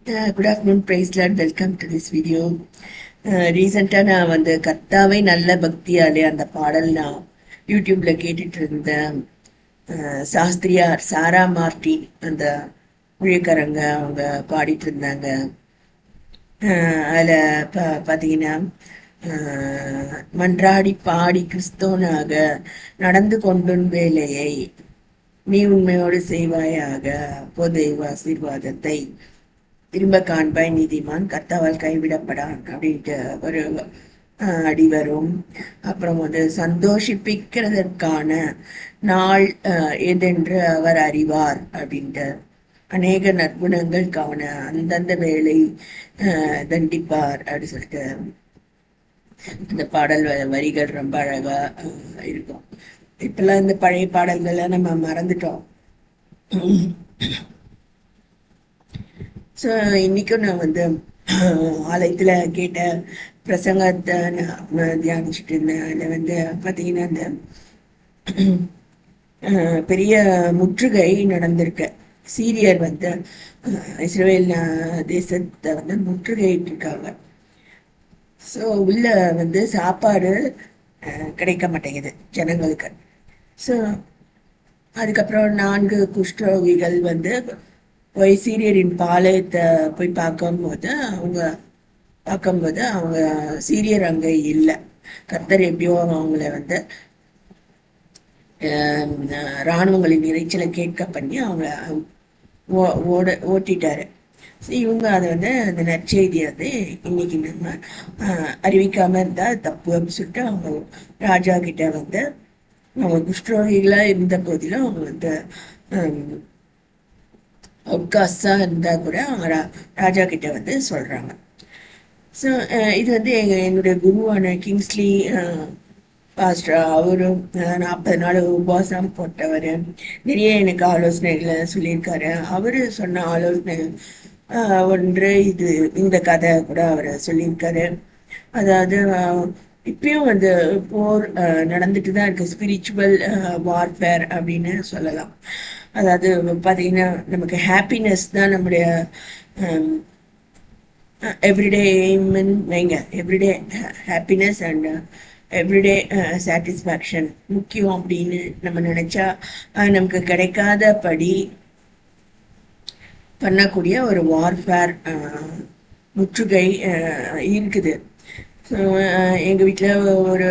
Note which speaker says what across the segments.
Speaker 1: Good afternoon, praise Lord. Welcome to this video. ரீசெண்டாக நான் கர்த்தாவை நல்ல பக்தியாலே அந்த பாடல் நான் யூடியூப்ல கேட்டுட்டு இருந்தேன். சாஸ்திரியார் சாரா மார்டின் அந்த ஊழியக்காரங்க அவங்க பாடிட்டு இருந்தாங்க. அதில் பார்த்தீங்கன்னா மன்றாடி பாடி கிறிஸ்தவனாக நடந்து கொண்டும் வேலையை நீ உண்மையோடு செய்வாயாக, பொதைவ ஆசீர்வாதத்தை திரும்ப காண்பாய், நீதிமான் கர்த்தாவால் கைவிடப்படான் அப்படின்ட்டு ஒரு அடி வரும். அப்புறம் சந்தோஷிப்பிக்கிறதற்கான நாள் எதென்று அவர் அறிவார் அப்படின்ட்டு அநேக நற்குணங்கள் காண அந்தந்த வேலை தண்டிப்பார் அப்படின்னு சொல்லிட்டு இந்த பாடல் வரிகள் ரொம்ப அழகா இருக்கும். இப்பெல்லாம் இந்த பழைய பாடல்களை நம்ம மறந்துட்டோம். ஸோ இன்னைக்கும் நான் ஆலயத்துல கேட்ட பிரசங்கத்தை நான் தியானிச்சுட்டு இருந்தேன். அதில் பார்த்தீங்கன்னா அந்த பெரிய முற்றுகை நடந்திருக்கு. சீரியர் இஸ்ரேல் தேசத்தை முற்றுகையிட்டு இருக்காங்க. ஸோ உள்ள சாப்பாடு கிடைக்க மாட்டேங்குது ஜனங்களுக்கு. ஸோ அதுக்கப்புறம் 4 குஷ்டரோகிகள் போய் சீரியரின் பாளையத்தை போய் பார்க்கும்போது அவங்க சீரியர் அங்கே இல்லை. கர்த்தர் எப்படியோ அவங்கள இராணுவங்களின் இறைச்சலை கேட்க பண்ணி அவங்கள ஓட்டிட்டாரு. இவங்க அதை அந்த நற்செய்தியை இன்னைக்கு நம்ம அறிவிக்காம இருந்தா தப்பு அப்படின்னு சொல்லிட்டு அவங்க ராஜா கிட்ட அவங்க குஷ்டரோகிகளா இருந்த போதிலும் அவங்க அவுட்காஸ்டா இருந்தா கூட அவங்க ராஜா கிட்ட சொல்றாங்க. ஸோ இது என்னுடைய குருவான கிங்ஸ்லி பாஸ்டர், அவரும் 40 நாள் உபவாசம் போட்டவர், நிறைய எனக்கு ஆலோசனைகளை சொல்லியிருக்காரு. அவரு சொன்ன ஆலோசனை ஒன்று இந்த கதை கூட அவர் சொல்லியிருக்காரு. அதாவது இப்பயும் போர் நடந்துட்டு தான் இருக்கு. ஸ்பிரிச்சுவல் வார்ஃபேர் அப்படின்னு சொல்லலாம். அதாவது பார்த்தீங்கன்னா நமக்கு ஹாப்பினஸ் தான் நம்முடைய எவ்ரிடே எய்ம்னு வைங்க. Everyday happiness and everyday satisfaction முக்கியம் அப்படின்னு நம்ம நினைச்சா நமக்கு கிடைக்காதபடி பண்ணக்கூடிய ஒரு வார்ஃபேர் முற்றுகை இருக்குது. ஸோ எங்கள் வீட்டில் ஒரு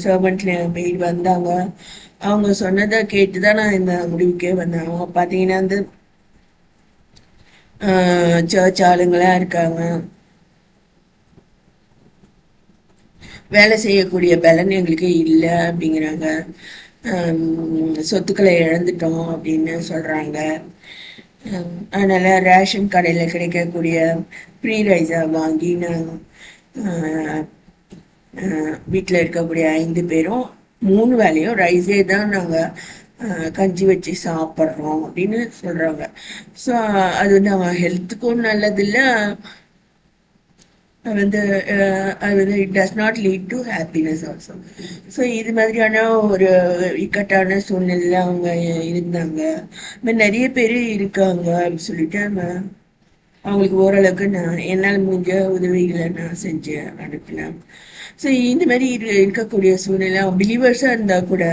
Speaker 1: சர்வெண்ட் மெய்ட் வந்தாங்க. அவங்க சொன்னதை கேட்டுதான் நான் இந்த முடிவுக்கே வந்தேன். அவங்க பார்த்தீங்கன்னா சர்ச் ஆளுங்களா இருக்காங்க, வேலை செய்யக்கூடிய பலன் எங்களுக்கு இல்லை அப்படிங்கிறாங்க. சொத்துக்களை இழந்துட்டோம் அப்படின்னு சொல்றாங்க. அதனால ரேஷன் கடையில கிடைக்கக்கூடிய ப்ரீ ரைஸா வாங்கி நான் வீட்டில் இருக்கக்கூடிய 5 பேரும் 3 வேலையும் ரைஸே தான் நாங்கள் கஞ்சி வச்சு சாப்பிட்றோம் அப்படின்னு சொல்றாங்க. ஸோ அது அவங்க ஹெல்த்துக்கும் நல்லதில்லை. It does not lead to happiness also. So இது மாதிரியான ஒரு இக்கட்டான சூழ்நிலையில அவங்க இருந்தாங்க. நிறைய பேர் இருக்காங்க அப்படின்னு சொல்லிட்டு அவங்களுக்கு ஓரளவுக்கு நான் என்னால் முடிஞ்ச உதவிகளை நான் செஞ்சு அனுப்பினேன். ஸோ இந்த மாதிரி இருக்கக்கூடிய சூழ்நிலை பிலீவர்ஸாக இருந்தால் கூட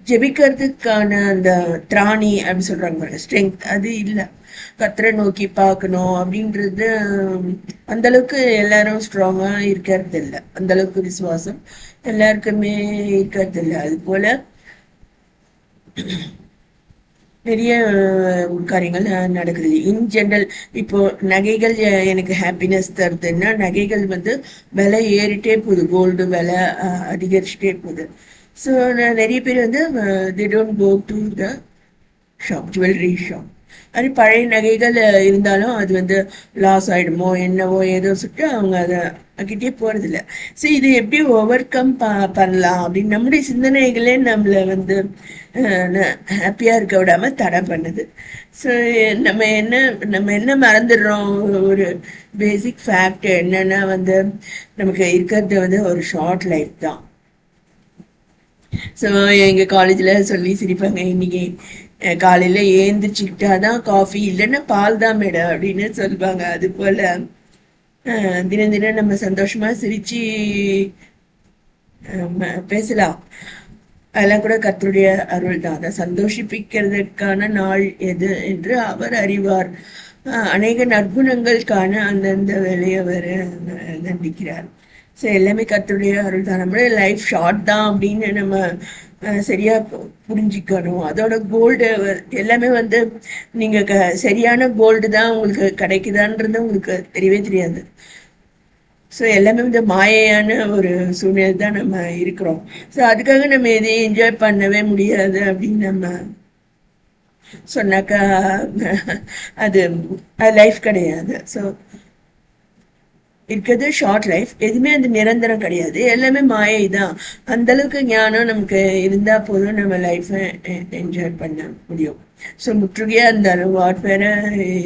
Speaker 1: ஜெபிக்கிறதுக்கான அந்த திராணி அப்படின்னு சொல்றாங்க, ஸ்ட்ரென்த் அது இல்லை. கர்த்தரை நோக்கி பார்க்கணும் அப்படின்றது அந்த அளவுக்கு எல்லாரும் ஸ்ட்ராங்கா இருக்கிறது இல்லை. அந்த அளவுக்கு விசுவாசம் எல்லாருக்குமே இருக்கிறது இல்லை. அது போல நிறைய காரியங்கள் நடக்குது இன் ஜெனரல். இப்போ நகைகள் எனக்கு ஹாப்பினஸ் தருதுன்னா நகைகள் விலை ஏறிட்டே போகுது, கோல்டு விலை அதிகரிச்சுட்டே போகுது. ஸோ நிறைய பேர் they don't go to the shop, jewellery shop. அது பழைய நகைகள் இருந்தாலும் அது லாஸ் ஆயிடுமோ என்னவோ ஏதோ சொல்லிட்டு அவங்க அதை கிட்டே போறது இல்லை. ஸோ இது எப்படி ஓவர் கம் பண்ணலாம் அப்படின்னு நம்முடைய சிந்தனைகளே நம்மளை ஹாப்பியா இருக்க விடாம தடை பண்ணுது. ஸோ நம்ம என்ன மறந்துடுறோம், ஒரு பேசிக் ஃபேக்ட் என்னன்னா நமக்கு இருக்கிறது ஒரு ஷார்ட் லைஃப் தான். ஸோ எங்கள் காலேஜில் சொல்லி சிரிப்பாங்க, இன்னைக்கு காலையில ஏந்திரிச்சுக்கிட்டாதான் காஃபி, இல்லைன்னா பால் தான் மேடம் அப்படின்னு சொல்லுவாங்க. அது போல தினம் தினம் நம்ம சந்தோஷமா சிரிச்சு பேசலாம். அதெல்லாம் கூட கர்த்தருடைய அருள் தான். அதை சந்தோஷிப்பிக்கிறதுக்கான நாள் எது என்று அவர் அறிவார். அநேக நற்குணங்கள் காண அந்தந்த வேலையை அவர் தண்டிக்கிறார். ஸோ எல்லாமே கர்த்தருடைய அருள் தான். நம்மளோட லைஃப் ஷார்ட் தான் அப்படின்னு நம்ம சரியா புரிஞ்சுக்கணும். அதோட கோல்டு எல்லாமே நீங்க சரியான கோல்டு தான் உங்களுக்கு கிடைக்குதான்றது உங்களுக்கு தெரியவே தெரியாது. ஸோ எல்லாமே மாயையான ஒரு சூழ்நிலை தான் நம்ம இருக்கிறோம். ஸோ அதுக்காக நம்ம எதையும் என்ஜாய் பண்ணவே முடியாது அப்படின்னு நம்ம சொன்னாக்கா அது லைஃப் கிடையாது. ஸோ இருக்கிறது ஷார்ட் லைஃப். எதுவுமே நிரந்தரம் கிடையாது, எல்லாமே மாயை தான். அந்த அளவுக்கு ஞானம் நமக்கு இருந்தா போதும் நம்ம லைஃப்பை என்ஜாய் பண்ண முடியும். ஸோ முற்றுகையா இருந்தாலும் வார்ஃபேரா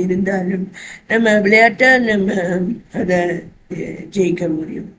Speaker 1: இருந்தாலும் நம்ம விளையாட்டா நம்ம அதை ஜெயிக்க முடியும்.